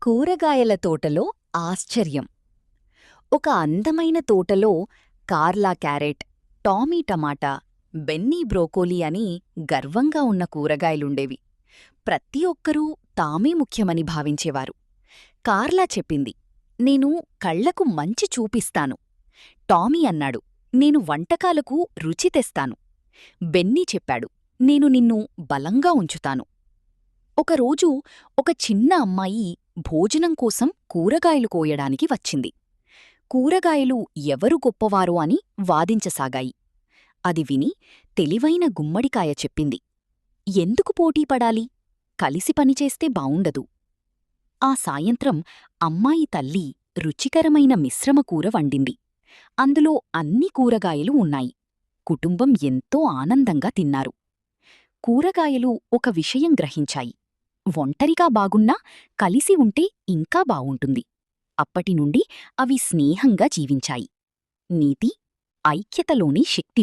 కూరగాయల తోటలో ఆశ్చర్యం. ఒక అందమైన తోటలో కార్లా క్యారెట్, టామీ టమాటా, బెన్నీ బ్రోకోలీ అని గర్వంగా ఉన్న కూరగాయలుండేవి. ప్రతి ఒక్కరూ తామే ముఖ్యమని భావించేవారు. కార్లా చెప్పింది, నేను కళ్లకు మంచి చూపిస్తాను. టామీ అన్నాడు, నేను వంటకాలకు రుచి తెస్తాను. బెన్నీ చెప్పాడు, నేను నిన్ను బలంగా ఉంచుతాను. ఒకరోజు ఒక చిన్న అమ్మాయి భోజనం కోసం కూరగాయలు కోయడానికి వచ్చింది. కూరగాయలు ఎవరు గొప్పవారో అని వాదించసాగాయి. అది విని తెలివైన గుమ్మడికాయ చెప్పింది, ఎందుకు పోటీపడాలి? కలిసి పనిచేస్తే బావుండదు. ఆ సాయంత్రం అమ్మాయి తల్లి రుచికరమైన మిశ్రమ కూర వండింది. అందులో అన్ని కూరగాయలు ఉన్నాయి. కుటుంబం ఎంతో ఆనందంగా తిన్నారు. కూరగాయలు ఒక విషయం గ్రహించాయి, ఒంటరిగా బాగున్నా కలిసి ఉంటే ఇంకా బావుంటుంది. అప్పటినుండి అవి స్నేహంగా జీవించాయి. నీతి: ఐక్యతలోని శక్తి.